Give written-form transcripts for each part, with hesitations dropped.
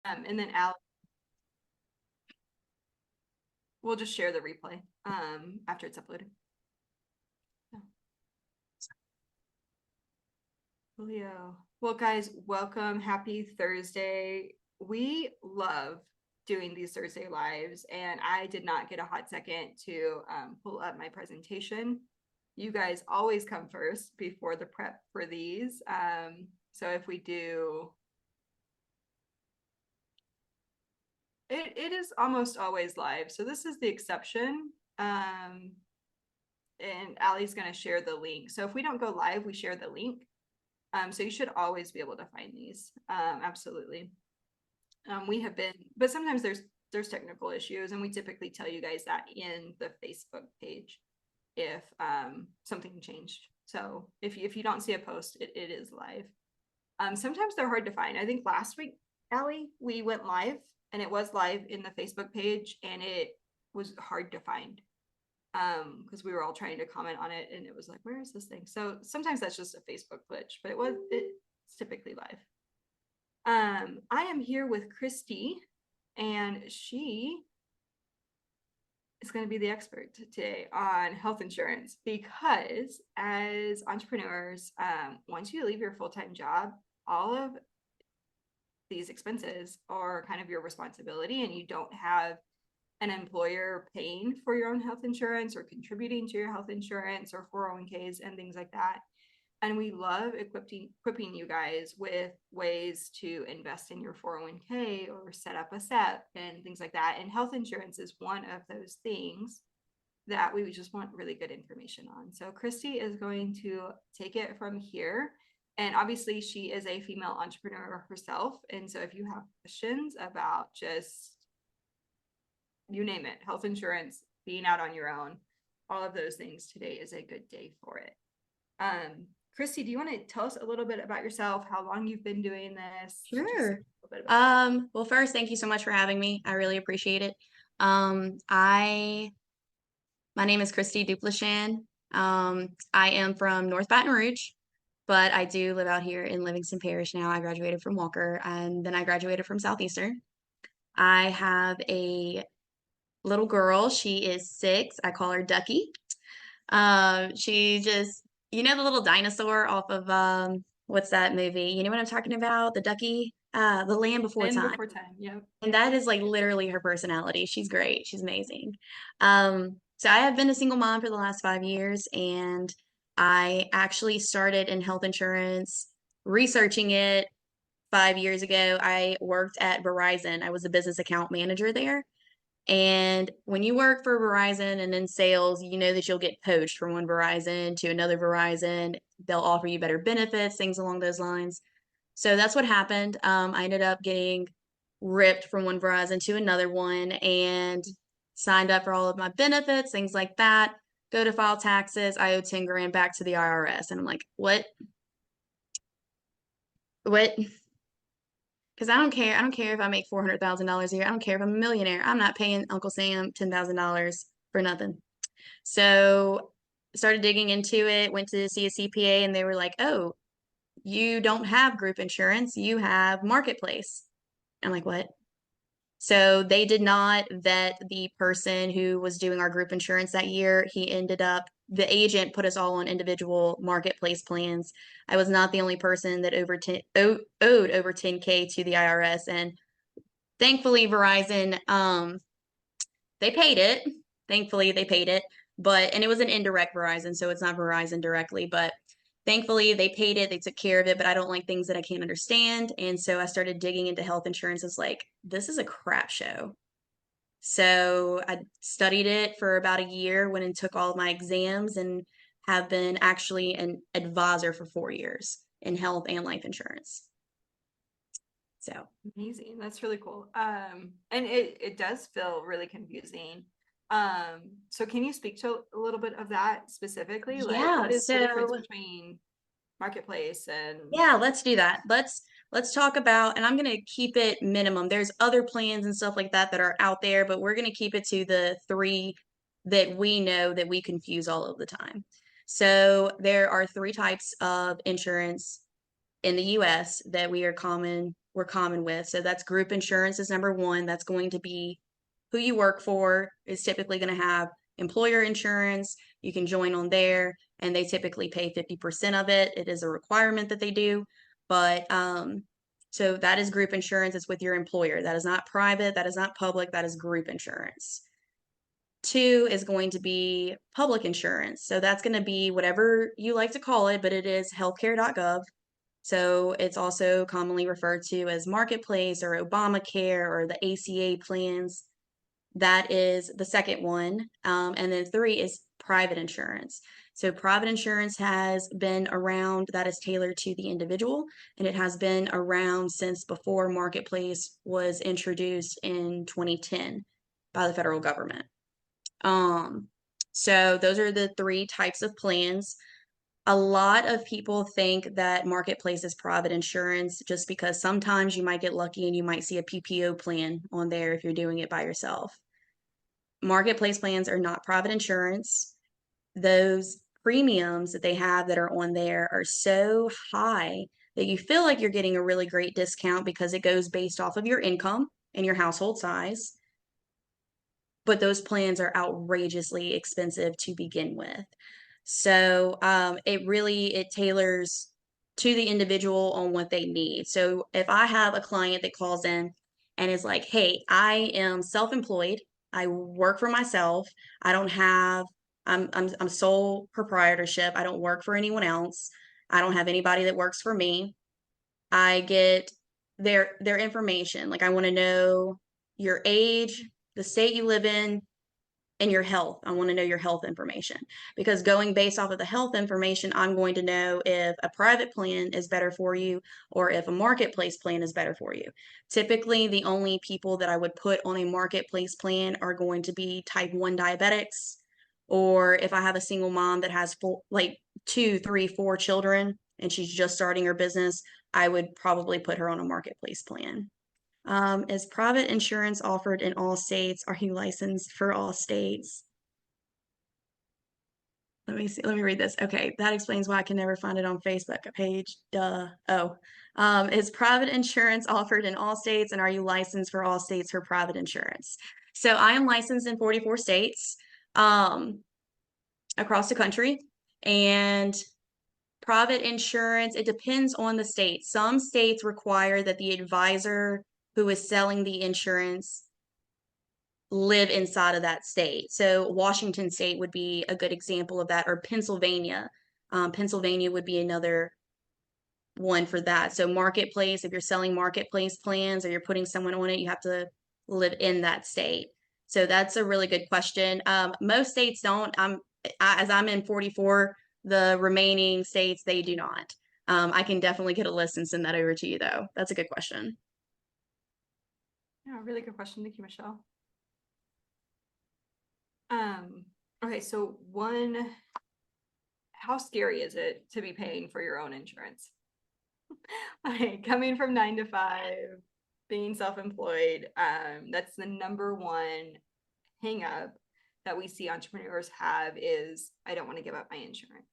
And then Alex, we'll just share the replay after it's uploaded. Julio. Well, guys, welcome. Happy Thursday. We love doing these Thursday lives, and I did not get a hot second to pull up my presentation. You guys always come first before the prep for these. So if we do, it is almost always live. So this is the exception. And Allie's going to share the link. So if we don't go live, we share the link. So you should always be able to find these. Absolutely. We have been, but sometimes there's technical issues, and we typically tell you guys that in the Facebook page if something changed. So if you don't see a post, it is live. Sometimes they're hard to find. I think last week, Allie, we went live, and it was live in the Facebook page, and it was hard to find because we were all trying to comment on it, and it was like, where is this thing? So sometimes that's just a Facebook glitch, but it's typically live. I am here with Kristi, and she is going to be the expert today on health insurance, because as entrepreneurs, once you leave your full-time job, all of these expenses are kind of your responsibility, and you don't have an employer paying for your own health insurance or contributing to your health insurance or 401ks and things like that. And we love equipping you guys with ways to invest in your 401k or set up a SEP and things like that. And health insurance is one of those things that we just want really good information on. So Kristi is going to take it from here. And obviously she is a female entrepreneur herself. And so if you have questions about just, you name it, health insurance, being out on your own, all of those things, today is a good day for it. Kristi, do you want to tell us a little bit about yourself, how long you've been doing this? Sure. Well, first, thank you so much for having me. I really appreciate it. My name is Kristi Duplechain. I am from North Baton Rouge, but I do live out here in Livingston Parish now. I graduated from Walker, and then I graduated from Southeastern. I have a little girl. She is 6. I call her Ducky. She just, the little dinosaur off of what's that movie? You know what I'm talking about? The Ducky, The Land Before Land Time. Before Time, yeah. And that is like literally her personality. She's great. She's amazing. So I have been a single mom for the last 5 years, and I actually started in health insurance, researching it 5 years ago. I worked at Verizon. I was a business account manager there. And when you work for Verizon and in sales, you know that you'll get poached from one Verizon to another Verizon. They'll offer you better benefits, things along those lines. So that's what happened. I ended up getting ripped from one Verizon to another one and signed up for all of my benefits, things like that. Go to file taxes. I owe 10 grand back to the IRS. And I'm like, what? What? Because I don't care. I don't care if I make $400,000 a year. I don't care if I'm a millionaire. I'm not paying Uncle Sam $10,000 for nothing. So started digging into it, went to see a CPA, and they were like, oh, you don't have group insurance. You have marketplace. I'm like, what? So they did not vet the person who was doing our group insurance that year. The agent put us all on individual marketplace plans. I was not the only person that owed over 10K to the IRS. And thankfully, Verizon, they paid it. Thankfully, they paid it. And it was an indirect Verizon, so it's not Verizon directly. But thankfully, they paid it. They took care of it. But I don't like things that I can't understand. And so I started digging into health insurance. It's like, this is a crap show. So I studied it for about a year, went and took all of my exams, and have been actually an advisor for 4 years in health and life insurance. So amazing. That's really cool. And it does feel really confusing. So can you speak to a little bit of that specifically? Like, yeah, what is the difference between marketplace and yeah, let's do that. Let's talk about, and I'm going to keep it minimum. There's other plans and stuff like that that are out there, but we're going to keep it to the 3 that we know that we confuse all of the time. So there are 3 types of insurance in the US that we are common we're common with. So that's group insurance is number one. That's going to be who you work for is typically going to have employer insurance. You can join on there, and they typically pay 50% of it. It is a requirement that they do. But so that is group insurance. It's with your employer. That is not private. That is not public. That is group insurance. Two is going to be public insurance. So that's going to be whatever you like to call it, but it is healthcare.gov. So it's also commonly referred to as Marketplace or Obamacare or the ACA plans. That is the second one. And then three is private insurance. So private insurance has been around, that is tailored to the individual, and it has been around since before Marketplace was introduced in 2010 by the federal government. So those are the three types of plans. A lot of people think that Marketplace is private insurance just because sometimes you might get lucky and you might see a PPO plan on there if you're doing it by yourself. Marketplace plans are not private insurance. Those premiums that they have that are on there are so high that you feel like you're getting a really great discount because it goes based off of your income and your household size. But those plans are outrageously expensive to begin with. So it tailors to the individual on what they need. So if I have a client that calls in and is like, hey, I am self-employed, I work for myself, I don't have, I'm sole proprietorship, I don't work for anyone else, I don't have anybody that works for me. I get their information. Like I want to know your age, the state you live in, and your health. I want to know your health information because going based off of the health information, I'm going to know if a private plan is better for you or if a marketplace plan is better for you. Typically, the only people that I would put on a marketplace plan are going to be type 1 diabetics, or if I have a single mom that has like 2, 3, 4 children and she's just starting her business, I would probably put her on a marketplace plan. Is private insurance offered in all states? Are you licensed for all states? Let me see. Let me read this. Okay, that explains why I can never find it on Facebook page. Duh. Oh. Is private insurance offered in all states, and are you licensed for all states for private insurance? So I am licensed in 44 states across the country, and private insurance, it depends on the state. Some states require that the advisor who is selling the insurance live inside of that state. So Washington State would be a good example of that, or Pennsylvania. Pennsylvania would be another one for that. So marketplace, if you're selling marketplace plans or you're putting someone on it, you have to live in that state. So that's a really good question. Most states don't. As I'm in 44, the remaining states, they do not. I can definitely get a list and send that over to you, though. That's a good question. Yeah, really good question. Thank you, Michelle. Okay, so how scary is it to be paying for your own insurance? Like coming from 9 to 5, being self-employed, that's the number one hang up that we see entrepreneurs have is I don't want to give up my insurance.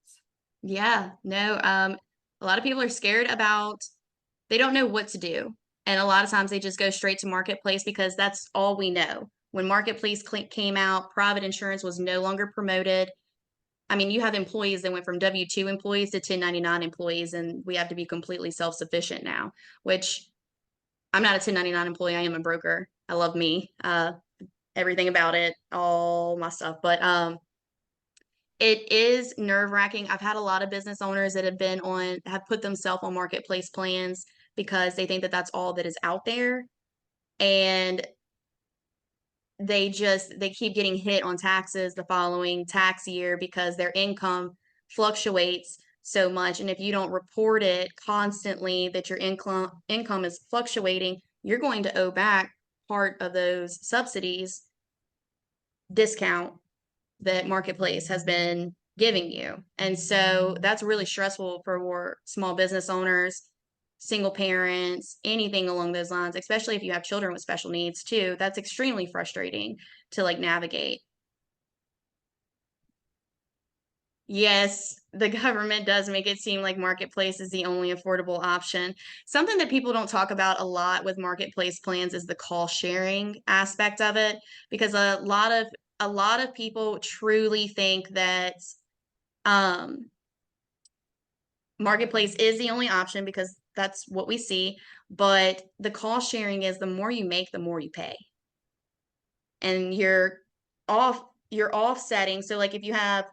Yeah, no, a lot of people are scared about, they don't know what to do. And a lot of times they just go straight to marketplace because that's all we know. When marketplace came out, private insurance was no longer promoted. I mean, you have employees that went from W-2 employees to 1099 employees, and we have to be completely self-sufficient now, which I'm not a 1099 employee. I am a broker. I love me, everything about it, all my stuff. But it is nerve-wracking. I've had a lot of business owners that have put themselves on marketplace plans because they think that that's all that is out there. And they keep getting hit on taxes the following tax year because their income fluctuates so much. And if you don't report it constantly that your income is fluctuating, you're going to owe back part of those subsidies discount that marketplace has been giving you. And so that's really stressful for small business owners, single parents, anything along those lines, especially if you have children with special needs too. That's extremely frustrating to like navigate. Yes, the government does make it seem like marketplace is the only affordable option. Something that people don't talk about a lot with marketplace plans is the cost sharing aspect of it, because a lot of people truly think that um marketplace is the only option because that's what we see, but the cost sharing is the more you make, the more you pay. And you're offsetting. So like if you have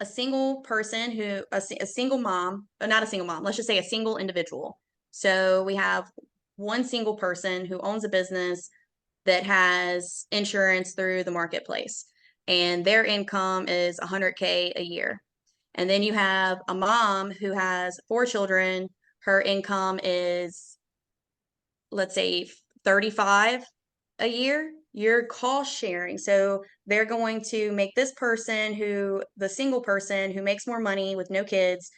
a single person a single mom, or not a single mom, let's just say a single individual. So we have one single person who owns a business that has insurance through the marketplace, and their income is 100K a year. And then you have a mom who has 4 children. Her income is, let's say, 35 a year. You're cost sharing. So they're going to make this person the single person who makes more money with no kids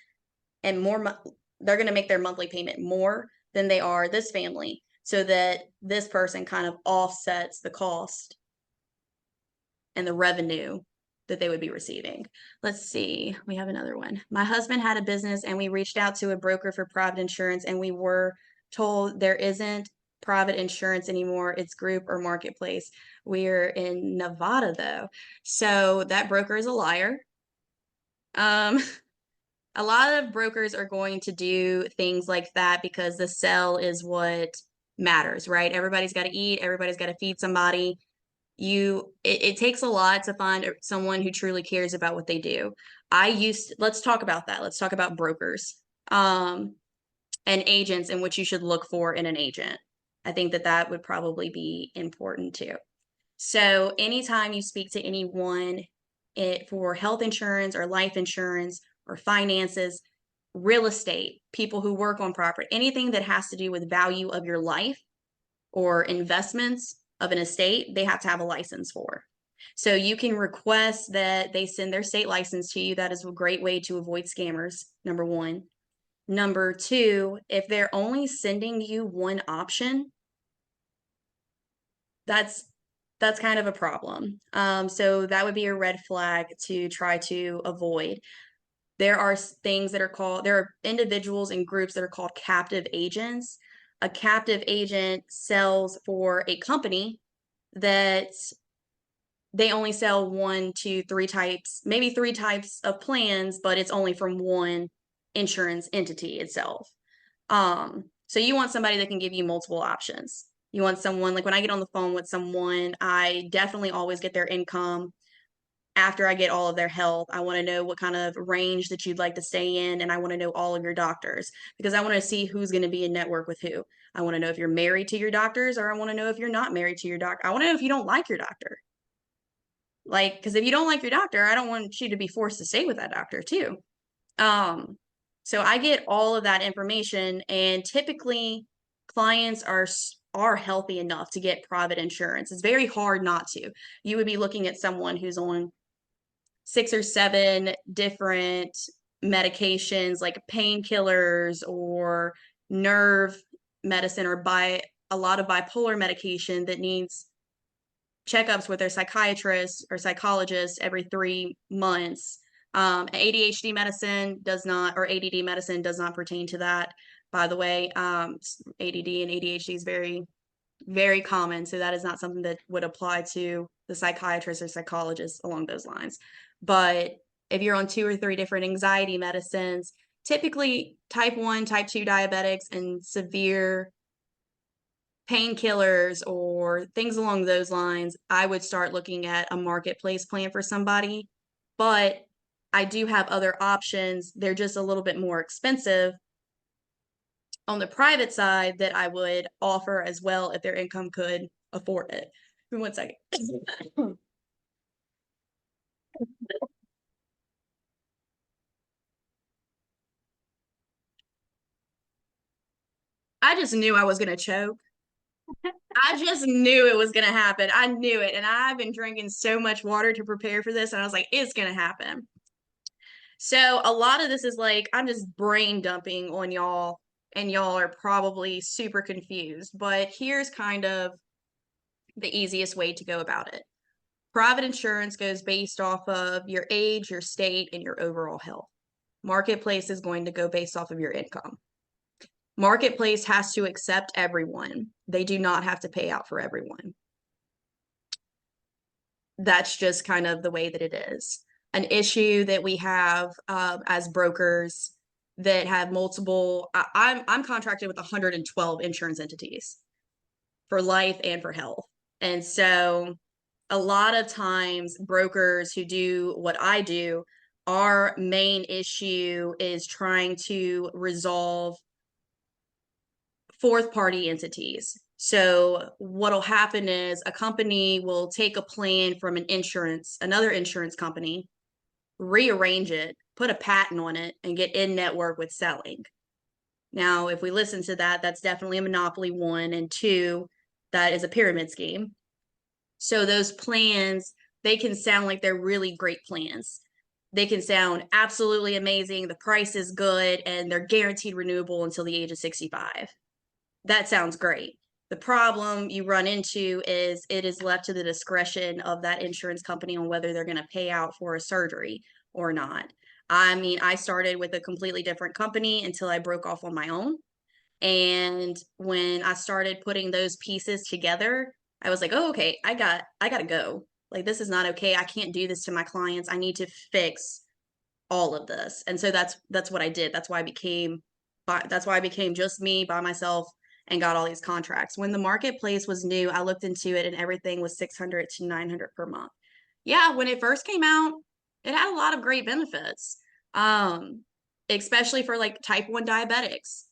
and they're going to make their monthly payment more than they are this family, so that this person kind of offsets the cost and the revenue that they would be receiving. Let's see. We have another one. My husband had a business and we reached out to a broker for private insurance and we were told there isn't private insurance anymore. It's group or marketplace. We're in Nevada though. So that broker is a liar. Um, a lot of brokers are going to do things like that because the sell is what matters, right? Everybody's got to eat, everybody's got to feed somebody. It takes a lot to find someone who truly cares about what they do. Let's talk about that. Let's talk about brokers and agents and what you should look for in an agent. I think that would probably be important too. So anytime you speak to anyone for health insurance or life insurance or finances, real estate, people who work on property, anything that has to do with value of your life or investments of an estate, they have to have a license for. So you can request that they send their state license to you. That is a great way to avoid scammers, number one. Number two, if they're only sending you one option, that's kind of a problem. So that would be a red flag to try to avoid. There are individuals and groups that are called captive agents. A captive agent sells for a company that they only sell 1, 2, 3 types, maybe 3 types of plans, but it's only from one insurance entity itself. So you want somebody that can give you multiple options. You want someone, like when I get on the phone with someone, I definitely always get their income. After I get all of their health, I want to know what kind of range that you'd like to stay in, and I want to know all of your doctors because I want to see who's going to be in network with who. I want to know if you're married to your doctors, or I want to know if you're not married to your doctor. I want to know if you don't like your doctor. Like, because if you don't like your doctor, I don't want you to be forced to stay with that doctor too. So I get all of that information, and typically clients are healthy enough to get private insurance. It's very hard not to. You would be looking at someone who's on 6 or 7 different medications like painkillers or nerve medicine, or a lot of bipolar medication that needs checkups with their psychiatrist or psychologist every 3 months. ADHD medicine does not, or ADD medicine does not pertain to that, by the way. ADD and ADHD is very, very common. So that is not something that would apply to the psychiatrist or psychologist along those lines. But if you're on 2 or 3 different anxiety medicines, typically type 1, type 2 diabetics and severe painkillers or things along those lines, I would start looking at a marketplace plan for somebody. But I do have other options. They're just a little bit more expensive on the private side that I would offer as well if their income could afford it. Give me 1 second. I just knew I was going to choke. I just knew it was going to happen. I knew it. And I've been drinking so much water to prepare for this. And I was like, it's going to happen. So a lot of this is like, I'm just brain dumping on y'all, and y'all are probably super confused. But here's kind of the easiest way to go about it. Private insurance goes based off of your age, your state, and your overall health. Marketplace is going to go based off of your income. Marketplace has to accept everyone. They do not have to pay out for everyone. That's just kind of the way that it is. An issue that we have as brokers that have multiple, I'm contracted with 112 insurance entities for life and for health. And so a lot of times brokers who do what I do, our main issue is trying to resolve fourth party entities. So what'll happen is a company will take a plan from another insurance company, rearrange it, put a patent on it, and get in network with selling. Now, if we listen to that, that's definitely a monopoly, one, and two, that is a pyramid scheme. So those plans, they can sound like they're really great plans. They can sound absolutely amazing. The price is good and they're guaranteed renewable until the age of 65. That sounds great. The problem you run into is it is left to the discretion of that insurance company on whether they're going to pay out for a surgery or not. I mean, I started with a completely different company until I broke off on my own. And when I started putting those pieces together, I was like, oh, okay, I gotta go. Like, this is not okay. I can't do this to my clients. I need to fix all of this. And so that's what I did. That's why I became just me by myself and got all these contracts. When the marketplace was new, I looked into it and everything was 600 to 900 per month. Yeah, when it first came out, it had a lot of great benefits. Especially for like type 1 diabetics.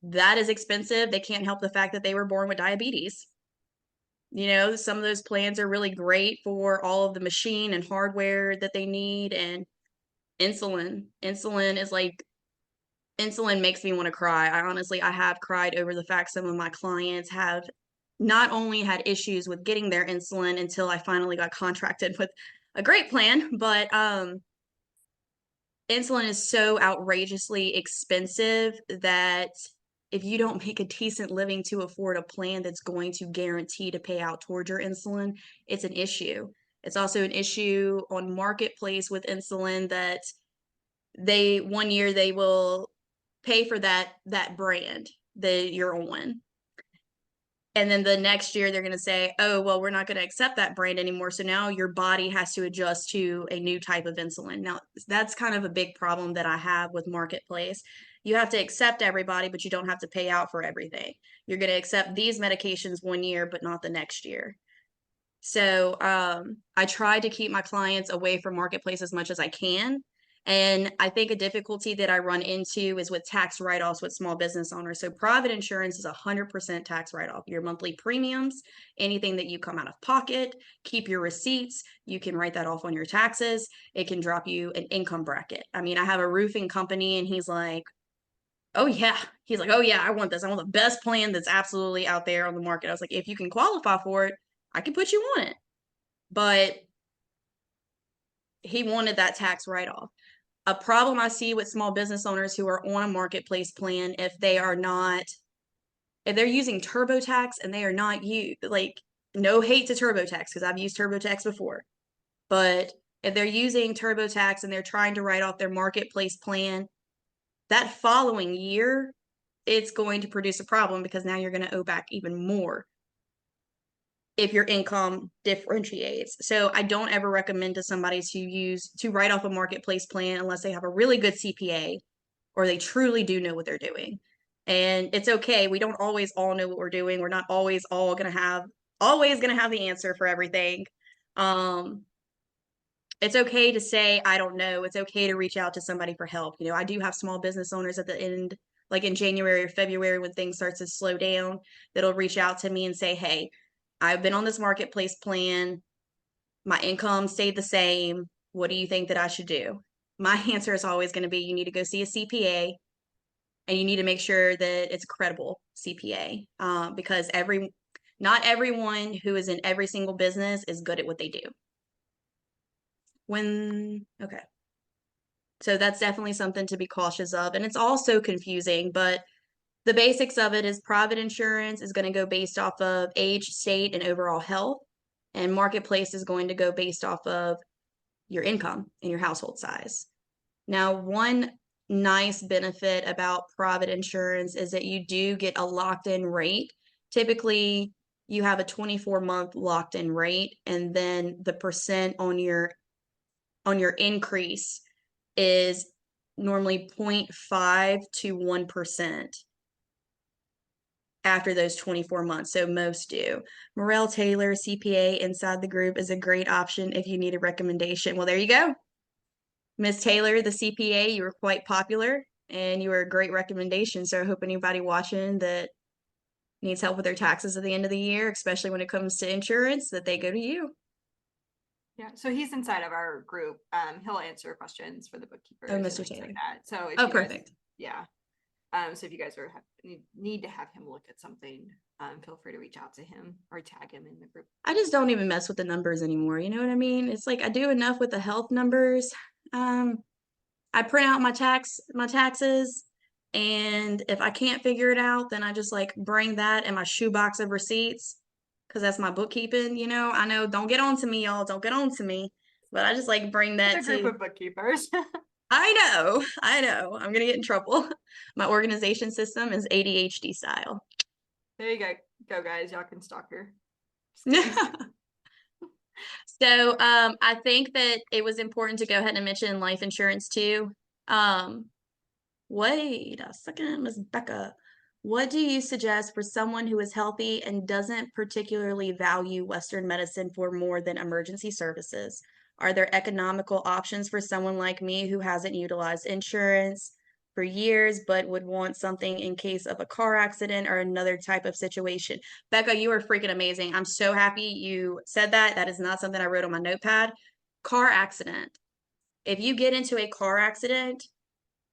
That is expensive. They can't help the fact that they were born with diabetes. You know, some of those plans are really great for all of the machine and hardware that they need, and insulin. Insulin makes me want to cry. I have cried over the fact some of my clients have not only had issues with getting their insulin until I finally got contracted with a great plan, but insulin is so outrageously expensive that if you don't make a decent living to afford a plan that's going to guarantee to pay out towards your insulin, it's an issue. It's also an issue on marketplace with insulin that one year they will pay for that brand that you're on. And then the next year they're going to say, oh, well, we're not going to accept that brand anymore. So now your body has to adjust to a new type of insulin. Now, that's kind of a big problem that I have with marketplace. You have to accept everybody, but you don't have to pay out for everything. You're going to accept these medications one year, but not the next year. So I try to keep my clients away from marketplace as much as I can. And I think a difficulty that I run into is with tax write-offs with small business owners. So private insurance is 100% tax write-off. Your monthly premiums, anything that you come out of pocket, keep your receipts. You can write that off on your taxes. It can drop you an income bracket. I mean, I have a roofing company and he's like, oh yeah. He's like, oh yeah, I want this. I want the best plan that's absolutely out there on the market. I was like, if you can qualify for it, I can put you on it. But he wanted that tax write-off. A problem I see with small business owners who are on a marketplace plan, if they're using TurboTax and they are not like, no hate to TurboTax because I've used TurboTax before, but if they're using TurboTax and they're trying to write off their marketplace plan, that following year, it's going to produce a problem because now you're going to owe back even more if your income differentiates. So I don't ever recommend to somebody to write off a marketplace plan unless they have a really good CPA or they truly do know what they're doing. And it's okay. We don't always all know what we're doing. We're not always going to have the answer for everything. It's okay to say, I don't know. It's okay to reach out to somebody for help. You know, I do have small business owners at the end, like in January or February when things start to slow down, that'll reach out to me and say, hey, I've been on this marketplace plan. My income stayed the same. What do you think that I should do? My answer is always going to be, you need to go see a CPA and you need to make sure that it's a credible CPA because not everyone who is in every single business is good at what they do. Okay. So that's definitely something to be cautious of. And it's also confusing, but the basics of it is private insurance is going to go based off of age, state, and overall health. And marketplace is going to go based off of your income and your household size. Now, one nice benefit about private insurance is that you do get a locked-in rate. Typically, you have a 24-month locked-in rate, and then the percent on your increase is normally 0.5 to 1% after those 24 months. So most do. Morel Taylor, CPA, inside the group is a great option if you need a recommendation. Well, there you go. Miss Taylor, the CPA, you were quite popular and you were a great recommendation. So I hope anybody watching that needs help with their taxes at the end of the year, especially when it comes to insurance, that they go to you. Yeah, so he's inside of our group. He'll answer questions for the bookkeepers. Oh, and Mr. things Taylor. like that. So if Oh, you guys, perfect. yeah. So if you guys are need to have him look at something, feel free to reach out to him or tag him in the group. I just don't even mess with the numbers anymore. You know what I mean? It's like I do enough with the health numbers. I print out my taxes, and if I can't figure it out, then I just like bring that in my shoebox of receipts because that's my bookkeeping. You know, I know, don't get on to me, y'all. Don't get on to me. But I just like bring that A group to. of bookkeepers. I know. I'm gonna get in trouble. My organization system is ADHD style. There you go, guys. Y'all can stalk her. So I think that it was important to go ahead and mention life insurance too. Wait a second, Miss Becca. What do you suggest for someone who is healthy and doesn't particularly value Western medicine for more than emergency services? Are there economical options for someone like me who hasn't utilized insurance for years but would want something in case of a car accident or another type of situation? Becca, you are freaking amazing. I'm so happy you said that. That is not something I wrote on my notepad. Car accident. If you get into a car accident,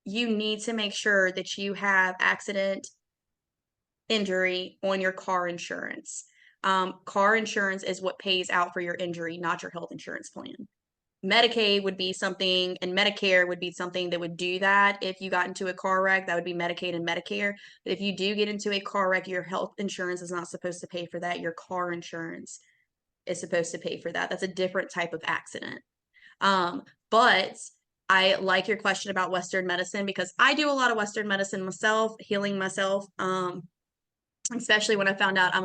you need to make sure that you have accident injury on your car insurance. Car insurance is what pays out for your injury, not your health insurance plan. Medicaid would be something, and Medicare would be something that would do that. If you got into a car wreck, that would be Medicaid and Medicare. But if you do get into a car wreck, your health insurance is not supposed to pay for that. Your car insurance is supposed to pay for that. That's a different type of accident. But I like your question about Western medicine because I do a lot of Western medicine myself, healing myself. Especially when I found out I am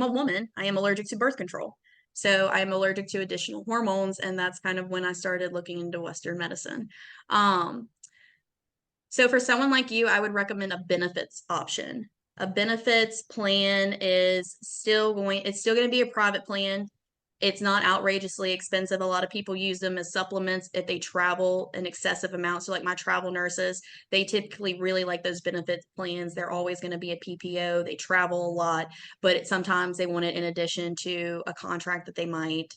a woman, I am allergic to birth control. So I am allergic to additional hormones, and that's kind of when I started looking into Western medicine. So for someone like you, I would recommend a benefits option. A benefits plan it's still going to be a private plan. It's not outrageously expensive. A lot of people use them as supplements if they travel an excessive amount. So like my travel nurses, they typically really like those benefits plans. They're always going to be a PPO. They travel a lot, but sometimes they want it in addition to a contract that they might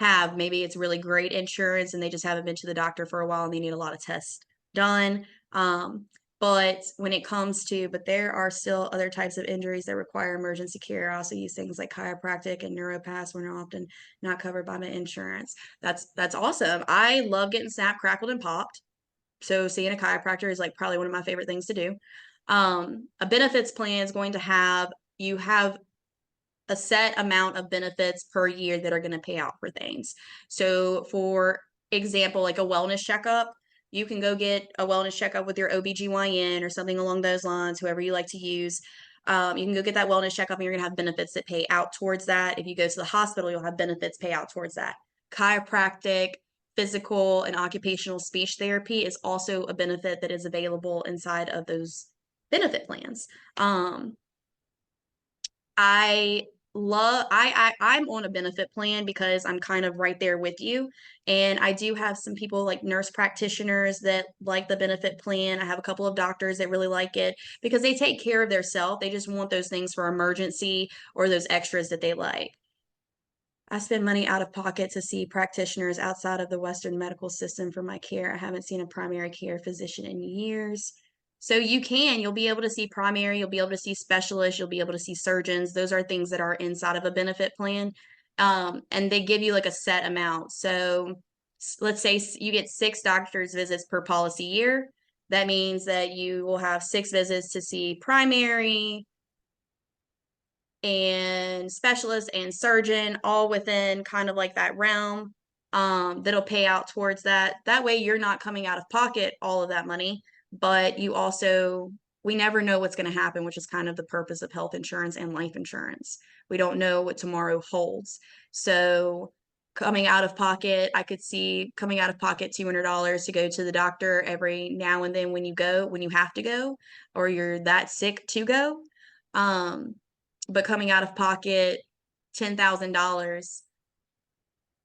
have. Maybe it's really great insurance and they just haven't been to the doctor for a while and they need a lot of tests done. But when it comes to, but there are still other types of injuries that require emergency care. I also use things like chiropractic and neuropaths when they're often not covered by my insurance. That's awesome. I love getting snapped, crackled, and popped. So seeing a chiropractor is like probably one of my favorite things to do. A benefits plan is going to have you have a set amount of benefits per year that are going to pay out for things. So for example, like a wellness checkup, you can go get a wellness checkup with your OBGYN or something along those lines, whoever you like to use. You can go get that wellness checkup and you're going to have benefits that pay out towards that. If you go to the hospital, you'll have benefits pay out towards that. Chiropractic, physical, and occupational speech therapy is also a benefit that is available inside of those benefit plans. I'm on a benefit plan because I'm kind of right there with you. And I do have some people like nurse practitioners that like the benefit plan. I have a couple of doctors that really like it because they take care of their self. They just want those things for emergency or those extras that they like. I spend money out of pocket to see practitioners outside of the Western medical system for my care. I haven't seen a primary care physician in years. So you'll be able to see primary, you'll be able to see specialists, you'll be able to see surgeons. Those are things that are inside of a benefit plan. And they give you like a set amount. So let's say you get 6 doctor's visits per policy year. That means that you will have 6 visits to see primary, and specialist and surgeon, all within kind of like that realm, that'll pay out towards that. That way you're not coming out of pocket all of that money, but you also, we never know what's going to happen, which is kind of the purpose of health insurance and life insurance. We don't know what tomorrow holds. So coming out of pocket, I could see coming out of pocket $200 to go to the doctor every now and then when you go, when you have to go, or you're that sick to go. But coming out of pocket $10,000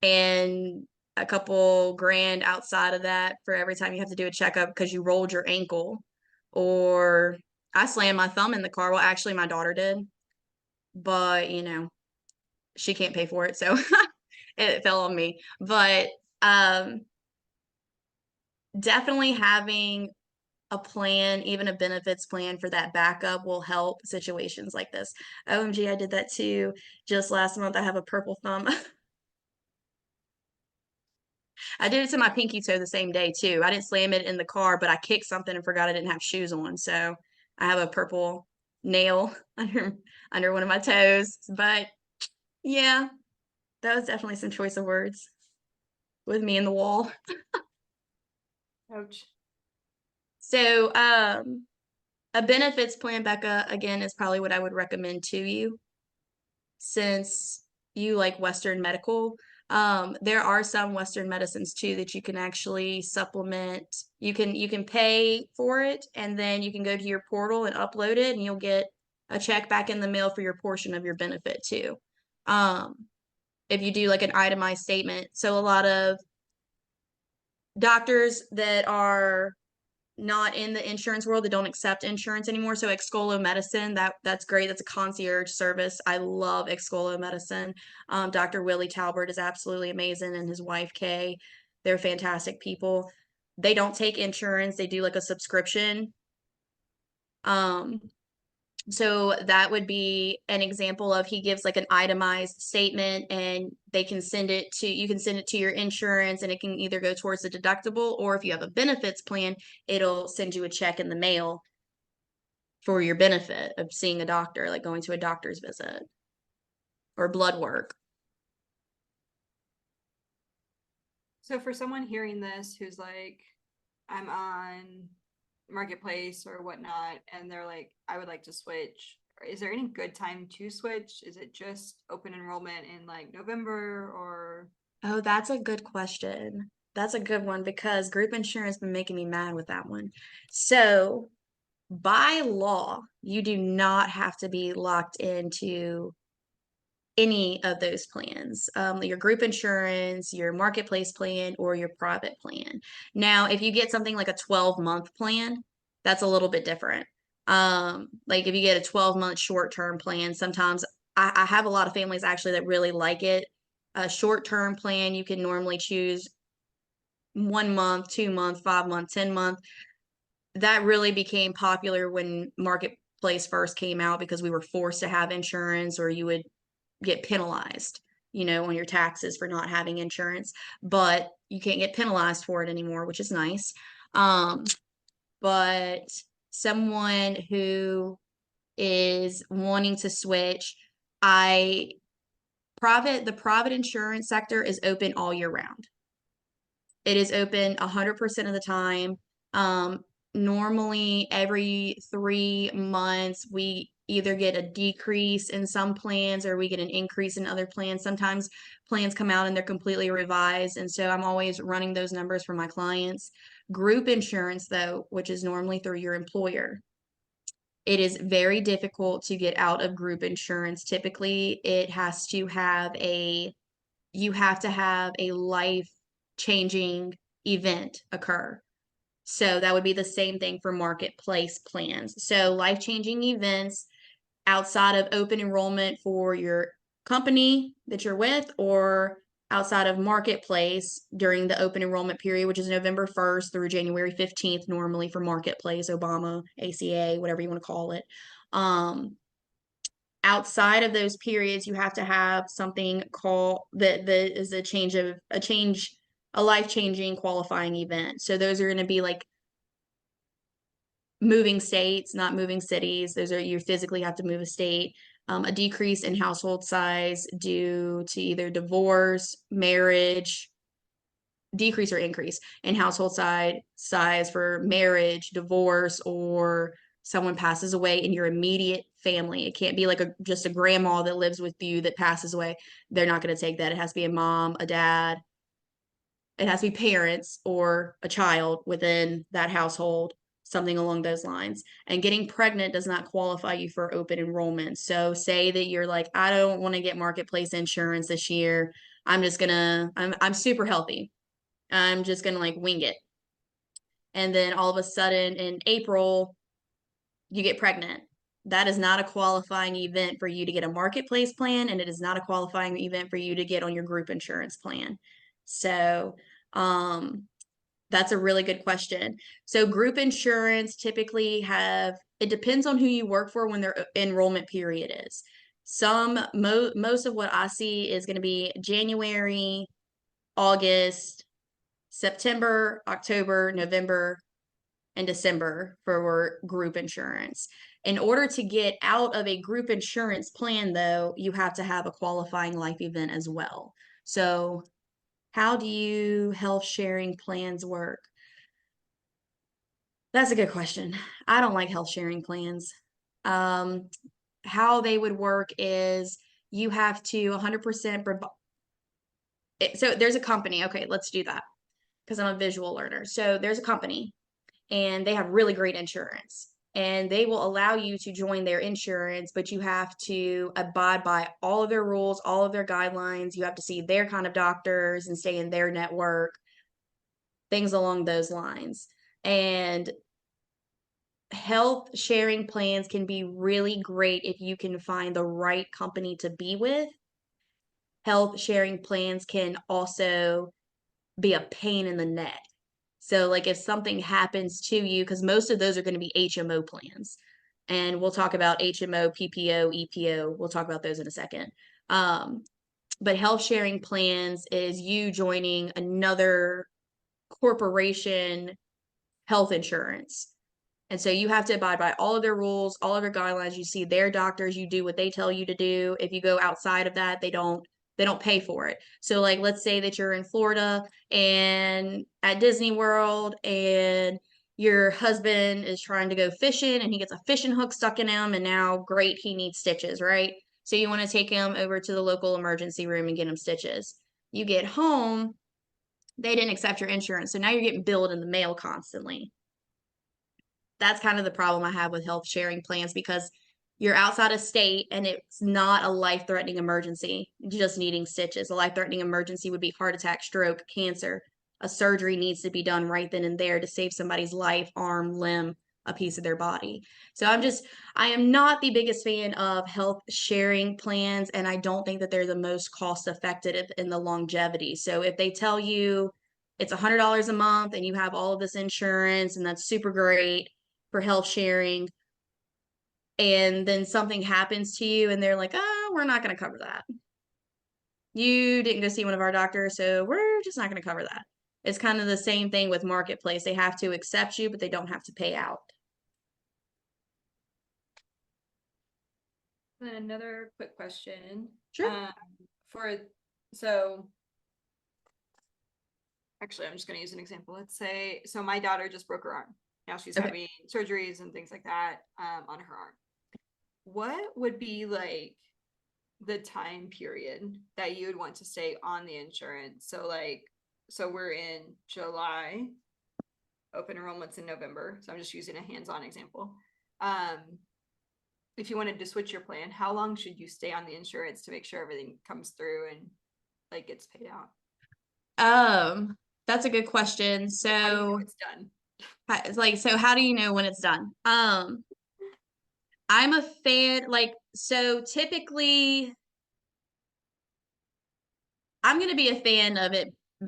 and a couple grand outside of that for every time you have to do a checkup because you rolled your ankle, or I slammed my thumb in the car. Well, actually, my daughter did, but she can't pay for it, so it fell on me. But definitely having a plan, even a benefits plan for that backup, will help situations like this. OMG, I did that too. Just last month, I have a purple thumb. I did it to my pinky toe the same day too. I didn't slam it in the car, but I kicked something and forgot I didn't have shoes on. So I have a purple nail under one of my toes. But yeah, that was definitely some choice of words with me in the wall. Ouch. So a benefits plan, Becca, again, is probably what I would recommend to you, since you like Western medical. There are some Western medicines too that you can actually supplement. You can pay for it, and then you can go to your portal and upload it, and you'll get a check back in the mail for your portion of your benefit too. If you do like an itemized statement. So a lot of doctors that are not in the insurance world, that don't accept insurance anymore. So Excolo Medicine, that's great. That's a concierge service. I love Excolo Medicine. Dr. Willie Talbert is absolutely amazing, and his wife Kay. They're fantastic people. They don't take insurance. They do like a subscription. So that would be an example of, he gives like an itemized statement, and you can send it to your insurance, and it can either go towards the deductible, or if you have a benefits plan, it'll send you a check in the mail for your benefit of seeing a doctor, like going to a doctor's visit or blood work. So for someone hearing this who's like, I'm on Marketplace or whatnot, and they're like, I would like to switch, is there any good time to switch? Is it just open enrollment in like November, or? Oh, that's a good question. That's a good one, because group insurance has been making me mad with that one. So by law, you do not have to be locked into any of those plans, your group insurance, your marketplace plan, or your private plan. Now, if you get something like a 12-month plan, that's a little bit different. Like if you get a 12-month short-term plan, sometimes I have a lot of families actually that really like it. A short-term plan, you can normally choose 1 month, 2 month, 5 month, 10 month. That really became popular when marketplace first came out, because we were forced to have insurance, or you would get penalized, on your taxes for not having insurance. But you can't get penalized for it anymore, which is nice. But someone who is wanting to switch, the private insurance sector is open all year round. It is open 100% of the time. Normally every 3 months, we either get a decrease in some plans, or we get an increase in other plans. Sometimes plans come out and they're completely revised. And so I'm always running those numbers for my clients. Group insurance, though, which is normally through your employer, it is very difficult to get out of group insurance. Typically, you have to have a life-changing event occur. So that would be the same thing for marketplace plans. So life-changing events outside of open enrollment for your company that you're with, or outside of marketplace during the open enrollment period, which is November 1st through January 15th, normally for marketplace, Obama, ACA, whatever you want to call it. Outside of those periods, you have to have something called that is a life-changing qualifying event. So those are going to be like moving states, not moving cities. You physically have to move a state. a decrease in household size due to either divorce, marriage, decrease or increase in household size for marriage, divorce, or someone passes away in your immediate family. It can't be like just a grandma that lives with you that passes away. They're not going to take that. It has to be a mom, a dad. It has to be parents or a child within that household, something along those lines. And getting pregnant does not qualify you for open enrollment. So say that you're like, I don't want to get marketplace insurance this year. I'm super healthy. I'm just gonna like wing it. And then all of a sudden in April, you get pregnant. That is not a qualifying event for you to get a marketplace plan, and it is not a qualifying event for you to get on your group insurance plan. So, that's a really good question. So group insurance typically it depends on who you work for when their enrollment period is. Most of what I see is going to be January, August, September, October, November, and December for group insurance. In order to get out of a group insurance plan, though, you have to have a qualifying life event as well. So, how do you health sharing plans work? That's a good question. I don't like health sharing plans. How they would work is you have to 100%. So there's a company. Okay, let's do that because I'm a visual learner. So there's a company and they have really great insurance and they will allow you to join their insurance, but you have to abide by all of their rules, all of their guidelines. You have to see their kind of doctors and stay in their network, things along those lines. And health sharing plans can be really great if you can find the right company to be with. Health sharing plans can also be a pain in the neck. So, like, if something happens to you, because most of those are going to be HMO plans, and we'll talk about HMO, PPO, EPO. We'll talk about those in a second. But health sharing plans is you joining another corporation health insurance. And so you have to abide by all of their rules, all of their guidelines. You see their doctors, you do what they tell you to do. If you go outside of that, they don't pay for it. So like let's say that you're in Florida and at Disney World and your husband is trying to go fishing and he gets a fishing hook stuck in him and now great, he needs stitches, right? So you want to take him over to the local emergency room and get him stitches. You get home, they didn't accept your insurance. So now you're getting billed in the mail constantly. That's kind of the problem I have with health sharing plans because you're outside of state and it's not a life-threatening emergency, just needing stitches. A life-threatening emergency would be heart attack, stroke, cancer. A surgery needs to be done right then and there to save somebody's life, arm, limb, a piece of their body. So I am not the biggest fan of health sharing plans, and I don't think that they're the most cost effective in the longevity. So if they tell you it's $100 a month and you have all of this insurance and that's super great for health sharing, and then something happens to you and they're like, oh, we're not going to cover that. You didn't go see one of our doctors, so we're just not going to cover that. It's kind of the same thing with marketplace. They have to accept you, but they don't have to pay out. Then another quick question. Sure. So actually, I'm just going to use an example. Let's say, so my daughter just broke her arm. Now she's having surgeries and things like that on her arm. What would be like the time period that you would want to stay on the insurance? So we're in July, open enrollment's in November. So I'm just using a hands-on example. If you wanted to switch your plan, how long should you stay on the insurance to make sure everything comes through and like gets paid out? That's a good question. How do you know it's done? So how do you know when it's done? I'm a fan, so typically I'm going to be a fan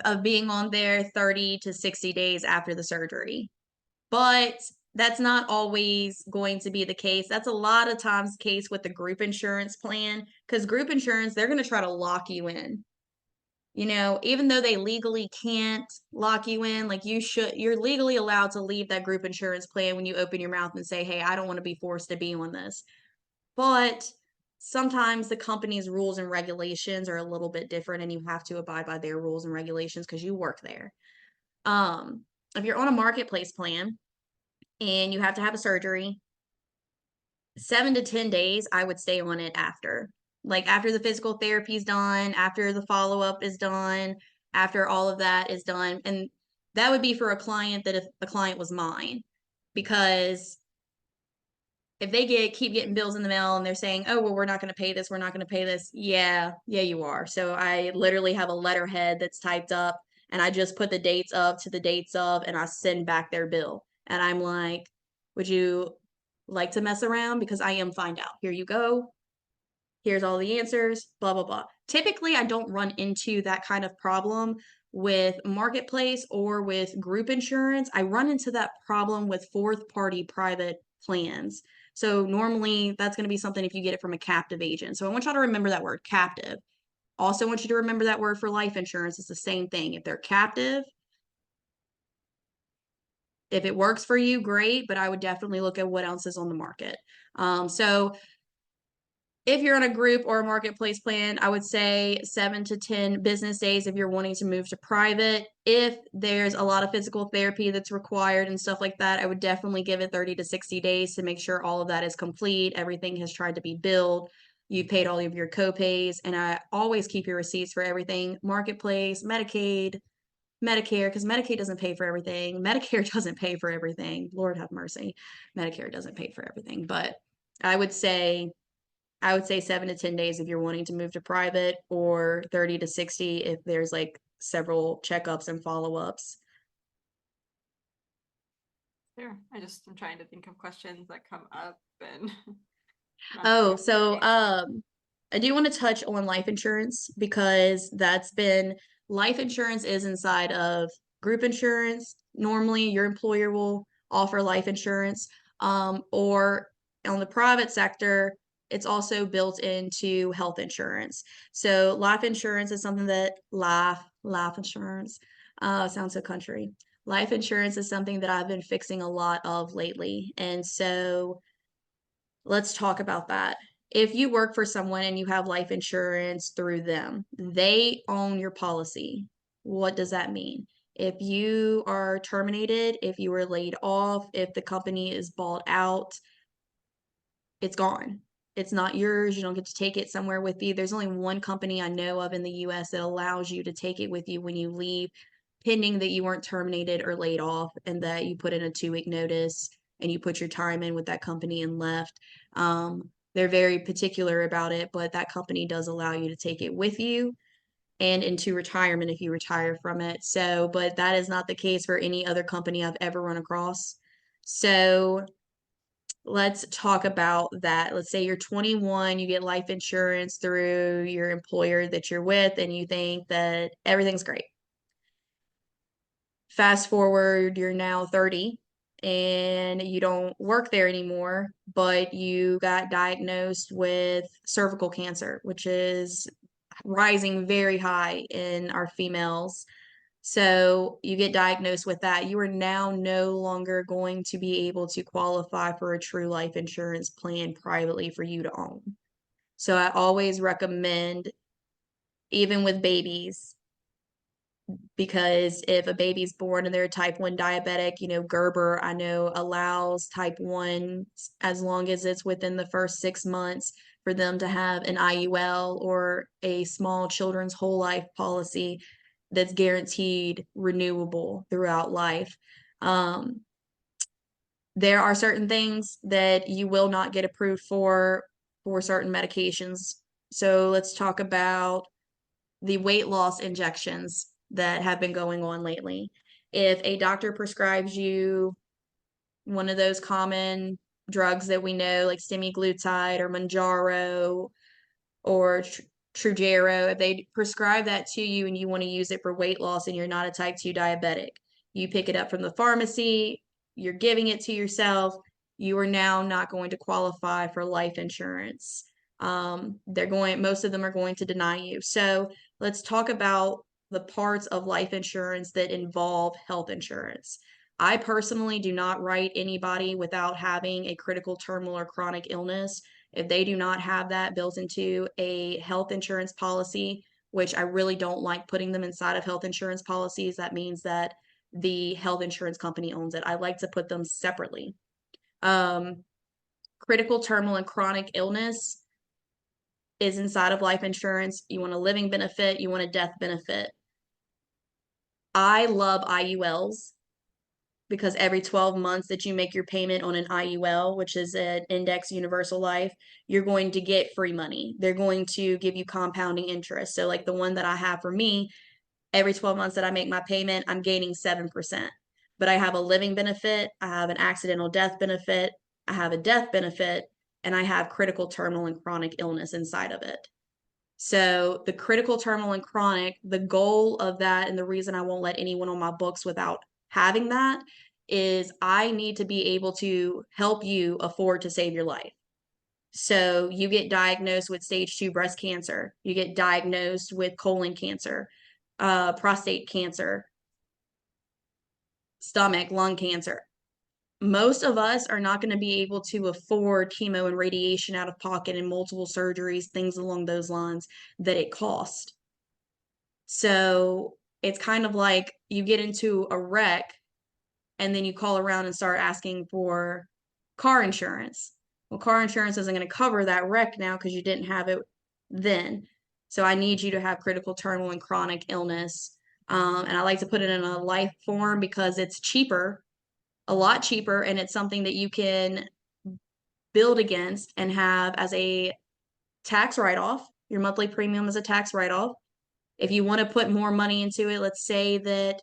of being on there 30 to 60 days after the surgery. But that's not always going to be the case. That's a lot of times the case with the group insurance plan, because group insurance, they're going to try to lock you in. You know, even though they legally can't lock you in, like you're legally allowed to leave that group insurance plan when you open your mouth and say, hey, I don't want to be forced to be on this. But sometimes the company's rules and regulations are a little bit different and you have to abide by their rules and regulations because you work there. If you're on a marketplace plan and you have to have a surgery, 7 to 10 days, I would stay on it after. Like after the physical therapy is done, after the follow-up is done, after all of that is done. And that would be for a client that if a client was mine. Because if they keep getting bills in the mail and they're saying, oh, well, we're not going to pay this, we're not going to pay this. Yeah, you are. So I literally have a letterhead that's typed up and I just put the dates of to the dates of and I send back their bill. And I'm like, would you like to mess around? Because I am find out. Here you go. Here's all the answers, blah, blah, blah. Typically, I don't run into that kind of problem with marketplace or with group insurance. I run into that problem with fourth party private plans. So normally that's going to be something if you get it from a captive agent. So I want y'all to remember that word, captive. Also want you to remember that word for life insurance. It's the same thing. If they're captive, if it works for you, great, but I would definitely look at what else is on the market. So if you're on a group or a marketplace plan, I would say 7 to 10 business days if you're wanting to move to private. If there's a lot of physical therapy that's required and stuff like that, I would definitely give it 30 to 60 days to make sure all of that is complete. Everything has tried to be billed. You've paid all of your co-pays, and I always keep your receipts for everything. Marketplace, Medicaid, Medicare, because Medicaid doesn't pay for everything. Medicare doesn't pay for everything. Lord have mercy. Medicare doesn't pay for everything. But I would say 7 to 10 days if you're wanting to move to private, or 30 to 60 if there's like several checkups and follow-ups. Sure. I'm trying to think of questions that come up and Oh, so I do want to touch on life insurance because life insurance is inside of group insurance. Normally your employer will offer life insurance, or on the private sector, it's also built into health insurance. So life insurance is something that life insurance, sounds so country. Life insurance is something that I've been fixing a lot of lately. And so let's talk about that. If you work for someone and you have life insurance through them, they own your policy. What does that mean? If you are terminated, if you were laid off, if the company is bought out, it's gone. It's not yours. You don't get to take it somewhere with you. There's only one company I know of in the US that allows you to take it with you when you leave, pending that you weren't terminated or laid off and that you put in a 2-week notice and you put your time in with that company and left. They're very particular about it, but that company does allow you to take it with you and into retirement if you retire from it. So, but that is not the case for any other company I've ever run across. So let's talk about that. Let's say you're 21, you get life insurance through your employer that you're with, and you think that everything's great. Fast forward, you're now 30 and you don't work there anymore, but you got diagnosed with cervical cancer, which is rising very high in our females. So you get diagnosed with that. You are now no longer going to be able to qualify for a true life insurance plan privately for you to own. So I always recommend, even with babies, because if a baby's born and they're type 1 diabetic, Gerber, I know, allows type 1 as long as it's within the first 6 months for them to have an IUL or a small children's whole life policy that's guaranteed renewable throughout life. There are certain things that you will not get approved for certain medications. So let's talk about the weight loss injections that have been going on lately. If a doctor prescribes you one of those common drugs that we know, like semaglutide or Mounjaro or Trujero, if they prescribe that to you and you want to use it for weight loss and you're not a type 2 diabetic, you pick it up from the pharmacy, you're giving it to yourself, you are now not going to qualify for life insurance. Most of them are going to deny you. So let's talk about the parts of life insurance that involve health insurance. I personally do not write anybody without having a critical terminal or chronic illness. If they do not have that built into a health insurance policy, which I really don't like putting them inside of health insurance policies, that means that the health insurance company owns it. I like to put them separately. Critical, terminal, and chronic illness is inside of life insurance. You want a living benefit, you want a death benefit. I love IULs because every 12 months that you make your payment on an IUL, which is an index universal life, you're going to get free money. They're going to give you compounding interest. So like the one that I have for me, every 12 months that I make my payment, I'm gaining 7%. But I have a living benefit, I have an accidental death benefit, I have a death benefit, and I have critical, terminal, and chronic illness inside of it. So the critical, terminal, and chronic, the goal of that, and the reason I won't let anyone on my books without having that, is I need to be able to help you afford to save your life. So you get diagnosed with stage 2 breast cancer, you get diagnosed with colon cancer, prostate cancer, stomach, lung cancer. Most of us are not going to be able to afford chemo and radiation out of pocket and multiple surgeries, things along those lines that it costs. So it's kind of like you get into a wreck and then you call around and start asking for car insurance. Well, car insurance isn't going to cover that wreck now because you didn't have it then. So I need you to have critical, terminal, and chronic illness. And I like to put it in a life form because it's cheaper, a lot cheaper, and it's something that you can build against and have as a tax write-off. Your monthly premium is a tax write-off. If you want to put more money into it, let's say that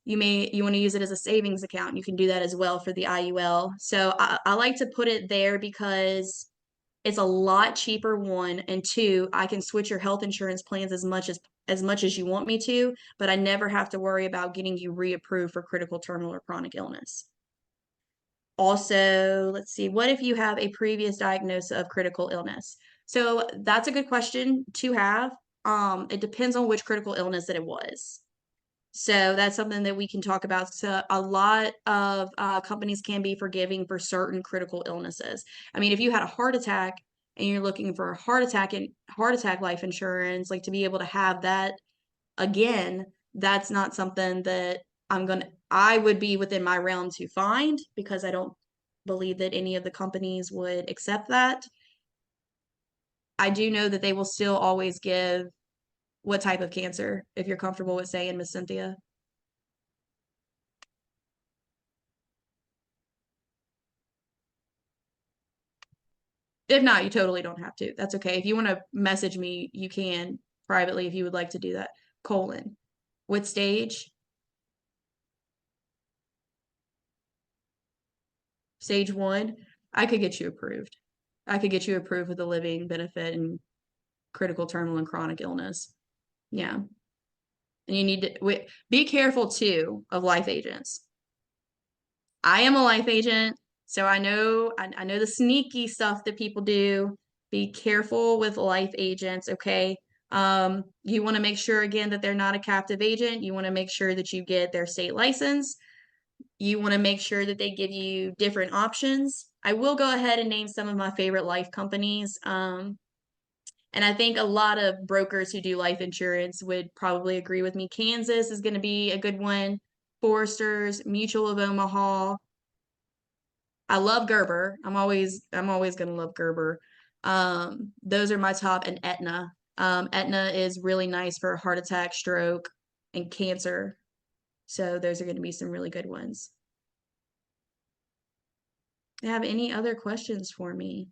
you want to use it as a savings account. You can do that as well for the IUL. So I like to put it there because it's a lot cheaper, one, and two, I can switch your health insurance plans as much as you want me to, but I never have to worry about getting you reapproved for critical, terminal, or chronic illness. Also, let's see, what if you have a previous diagnosis of critical illness? So that's a good question to have. It depends on which critical illness that it was. So that's something that we can talk about. So a lot of companies can be forgiving for certain critical illnesses. I mean, if you had a heart attack and you're looking for a heart attack life insurance, like to be able to have that again, that's not something that I would be within my realm to find because I don't believe that any of the companies would accept that. I do know that they will still always give what type of cancer, if you're comfortable with saying, Miss Cynthia. If not, you totally don't have to. That's okay. If you want to message me, you can privately if you would like to do that. Colon. What stage? Stage 1. I could get you approved. I could get you approved with a living benefit and critical, terminal, and chronic illness. Yeah. And you need to be careful too of life agents. I am a life agent, so I know the sneaky stuff that people do. Be careful with life agents, okay? You want to make sure again that they're not a captive agent. You want to make sure that you get their state license. You want to make sure that they give you different options. I will go ahead and name some of my favorite life companies. And I think a lot of brokers who do life insurance would probably agree with me. Kansas is going to be a good one. Foresters, Mutual of Omaha. I love Gerber. I'm always gonna love Gerber. Those are my top, and Aetna. Aetna is really nice for heart attack, stroke, and cancer. So those are going to be some really good ones. Do you have any other questions for me?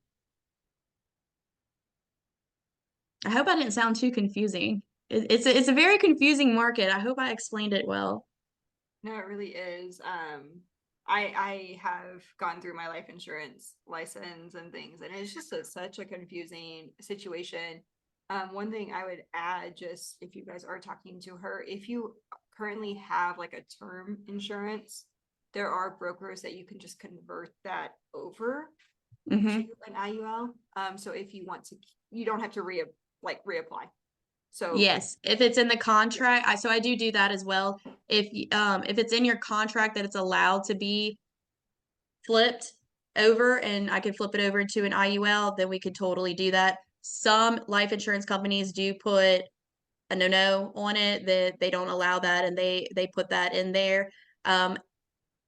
I hope I didn't sound too confusing. It's a very confusing market. I hope I explained it well. No, it really is. I have gone through my life insurance license and things, and it's just such a confusing situation. One thing I would add, just if you guys are talking to her, if you currently have like a term insurance, there are brokers that you can just convert that over to an IUL. So if you want to, you don't have to reapply. So Yes, if it's in the contract, so I do that as well. If it's in your contract that it's allowed to be flipped, over and I could flip it over into an IUL, then we could totally do that. Some life insurance companies do put a no on it, that they don't allow that, and they put that in there.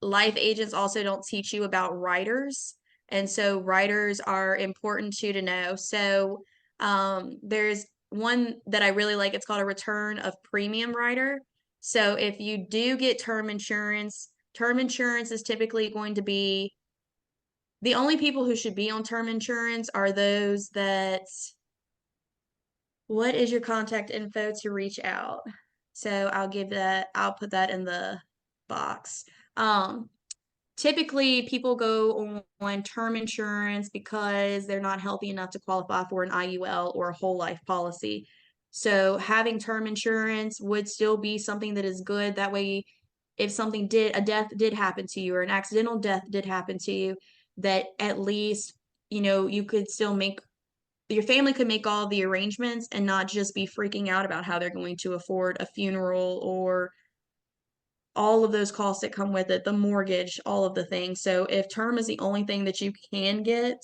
Life agents also don't teach you about riders, and so riders are important too to know. So there's one that I really like. It's called a return of premium rider. So if you do get term insurance is typically going to be the only people who should be on term insurance are those that, what is your contact info to reach out? So I'll put that in the box. Typically people go on term insurance because they're not healthy enough to qualify for an IUL or a whole life policy. So having term insurance would still be something that is good. That way, if a death did happen to you or an accidental death did happen to you, that at least, you could still your family could make all the arrangements and not just be freaking out about how they're going to afford a funeral or all of those costs that come with it, the mortgage, all of the things. So if term is the only thing that you can get,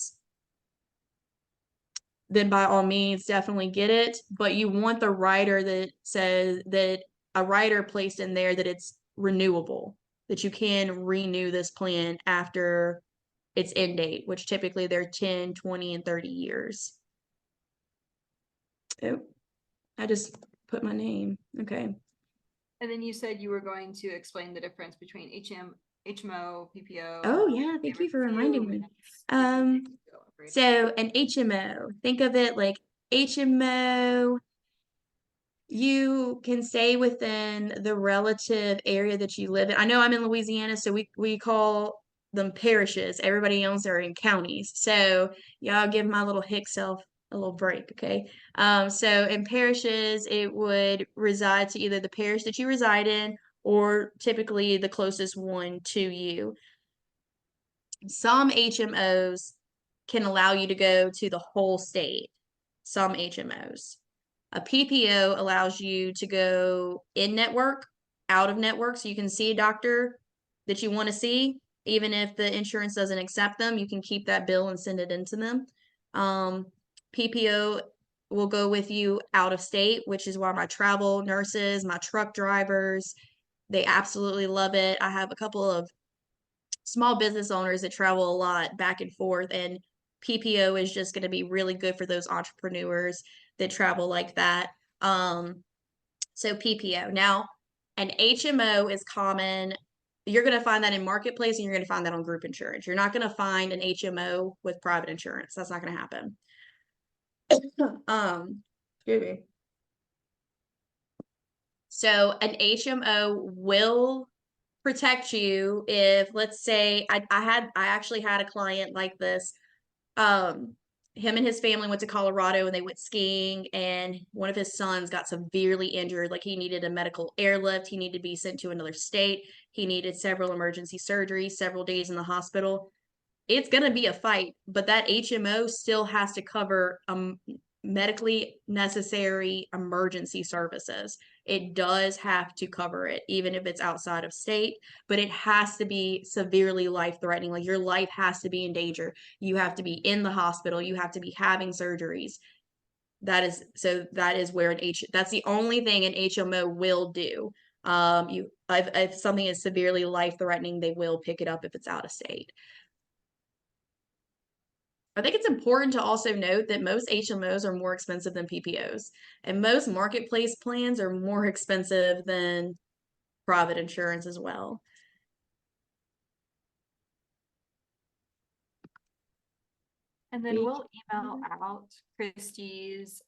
then by all means, definitely get it. But you want the rider that says that a rider placed in there that it's renewable, that you can renew this plan after its end date, which typically they're 10, 20, and 30 years. Oh, I just put my name. Okay. And then you said you were going to explain the difference between HMO, PPO. Oh yeah, thank you for reminding me. So an HMO, think of it like HMO, you can stay within the relative area that you live in. I know I'm in Louisiana, so we call them parishes. Everybody else are in counties. So y'all give my little hick self a little break, okay? So in parishes, it would reside to either the parish that you reside in or typically the closest one to you. Some HMOs can allow you to go to the whole state. Some HMOs. A PPO allows you to go in network, out of network, so you can see a doctor that you want to see. Even if the insurance doesn't accept them, you can keep that bill and send it into them. PPO will go with you out of state, which is why my travel nurses, my truck drivers, they absolutely love it. I have a couple of small business owners that travel a lot back and forth, and PPO is just going to be really good for those entrepreneurs that travel like that. So PPO. Now, an HMO is common. You're going to find that in marketplace and you're going to find that on group insurance. You're not going to find an HMO with private insurance. That's not going to happen. Excuse me. So an HMO will protect you if, let's say, I actually had a client like this. Him and his family went to Colorado and they went skiing, and one of his sons got severely injured. Like, he needed a medical airlift, he needed to be sent to another state, he needed several emergency surgeries, several days in the hospital. It's going to be a fight, but that HMO still has to cover medically necessary emergency services. It does have to cover it, even if it's outside of state, but it has to be severely life-threatening. Like, your life has to be in danger. You have to be in the hospital. You have to be having surgeries. That's where that's the only thing an HMO will do. If something is severely life-threatening, they will pick it up if it's out of state. I think it's important to also note that most HMOs are more expensive than PPOs, and most marketplace plans are more expensive than private insurance as well. And then we'll email out Kristi's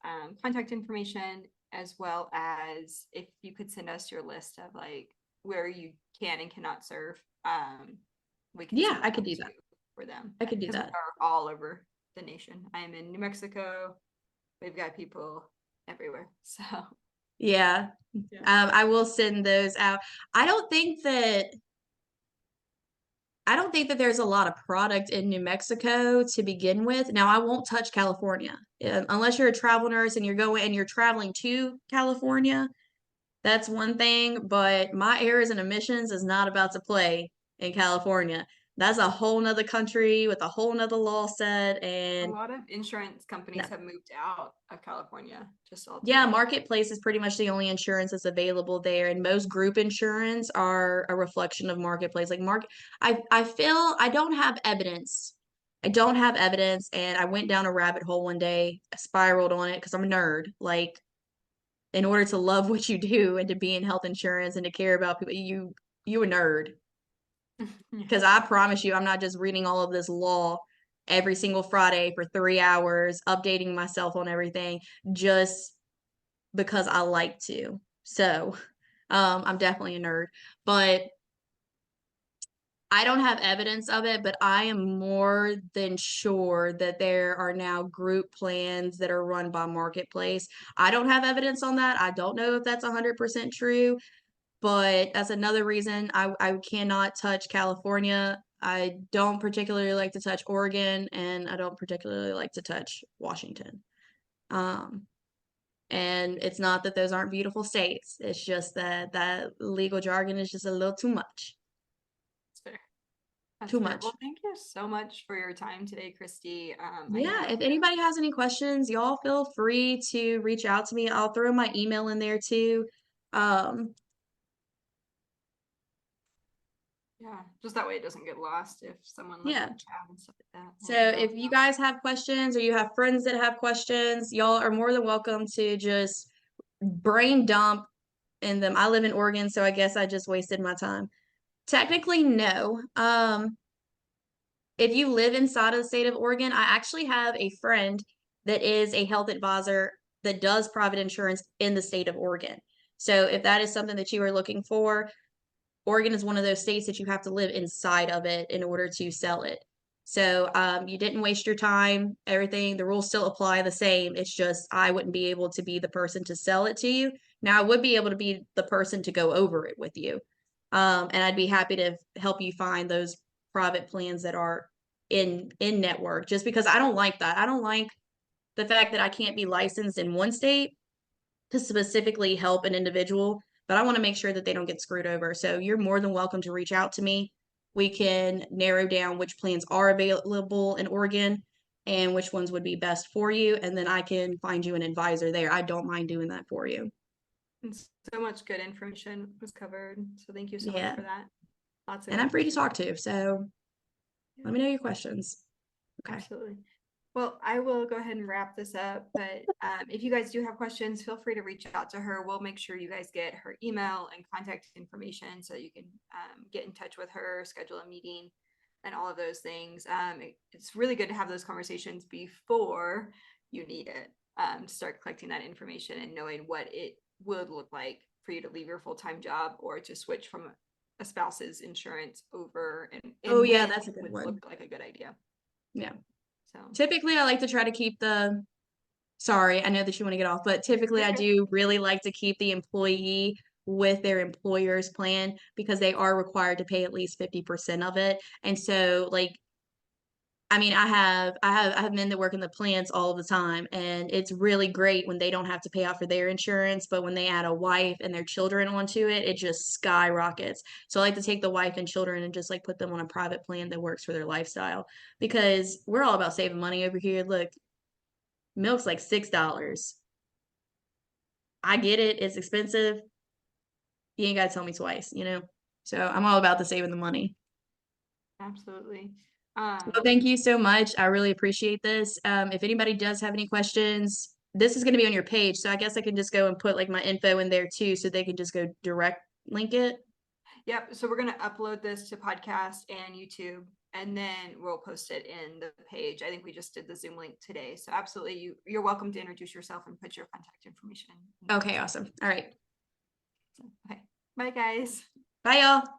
contact information, as well as if you could send us your list of like where you can and cannot serve. We can. Yeah, I could do that for them. I could do that. We are all over the nation. I am in New Mexico. We've got people everywhere. So yeah. I will send those out. I don't think that there's a lot of product in New Mexico to begin with. Now, I won't touch California unless you're a travel nurse and you're traveling to California. That's one thing, but my errors and omissions is not about to play in California. that's a whole nother country with a whole nother law set. A And lot of insurance no. companies have moved out of California, just Yeah, altogether. Marketplace is pretty much the only insurance that's available there, and most group insurance are a reflection of Marketplace. Like I feel I don't have evidence. I don't have evidence, and I went down a rabbit hole one day, I spiraled on it because I'm a nerd. Like, in order to love what you do and to be in health insurance and to care about people, you a nerd. Yeah. Because I promise you, I'm not just reading all of this law every single Friday for 3 hours, updating myself on everything just because I like to. So, I'm definitely a nerd, but I don't have evidence of it, but I am more than sure that there are now group plans that are run by Marketplace. I don't have evidence on that. I don't know if that's 100% true, but that's another reason I cannot touch California. I don't particularly like to touch Oregon, and I don't particularly like to touch Washington. Um, and it's not that those aren't beautiful states. It's just that that legal jargon is just a little too much. That's fair. That's Too fair. Well, much. thank you so much for your time today, Kristi. I Yeah, know. if anybody has any questions, y'all feel free to reach out to me. I'll throw my email in there too. Um, Yeah, just that way it doesn't get lost if someone left yeah. the chat and stuff like that. So We'll email if you guys have questions or you have friends that have questions, y'all are more than welcome to just brain dump in them. I live in Oregon, so I guess I just wasted my time. Technically, no. If you live inside of the state of Oregon, I actually have a friend that is a health advisor that does private insurance in the state of Oregon. So if that is something that you are looking for, Oregon is one of those states that you have to live inside of it in order to sell it. So you didn't waste your time, everything, the rules still apply the same. It's just I wouldn't be able to be the person to sell it to you. Now I would be able to be the person to go over it with you. And I'd be happy to help you find those private plans that are in network just because I don't like that. I don't like the fact that I can't be licensed in one state to specifically help an individual, but I want to make sure that they don't get screwed over. So you're more than welcome to reach out to me. We can narrow down which plans are available in Oregon and which ones would be best for you. And then I can find you an advisor there. I don't mind doing that for you. and so much good information was covered. So thank you so much Yeah. for that. Lots of And I'm free to information. talk to. So Yeah, let me know your questions. Okay. absolutely. Well, I will go ahead and wrap this up, but if you guys do have questions, feel free to reach out to her. We'll make sure you guys get her email and contact information so you can get in touch with her, schedule a meeting, and all of those things. It's really good to have those conversations before you need it, to start collecting that information and knowing what it would look like for you to leave your full-time job or to switch from a spouse's insurance over, and Oh, yeah, when that's a it good would one. look like a good idea. Yeah. So Typically, I like to try to keep the, sorry, I know that you want to get off, but typically I okay. do really like to keep the employee with their employer's plan because they are required to pay at least 50% of it. And so like I mean, I have men that work in the plants all the time, and it's really great when they don't have to pay out for their insurance, but when they add a wife and their children onto it, it just skyrockets. So I like to take the wife and children and just like put them on a private plan that works for their lifestyle because we're all about saving money over here. Look, milk's like $6. I get it, it's expensive. You ain't gotta tell me twice, you know? So I'm all about the saving the money. Absolutely. Well, thank you so much. I really appreciate this. If anybody does have any questions, this is going to be on your page. So I guess I can just go and put like my info in there too, so they can just go direct link it. Yep. So we're going to upload this to podcast and YouTube, and then we'll post it in the page. I think we just did the Zoom link today. So absolutely, you're welcome to introduce yourself and put your contact information in. Okay, awesome. All right. So, okay. Bye, guys. Bye, y'all.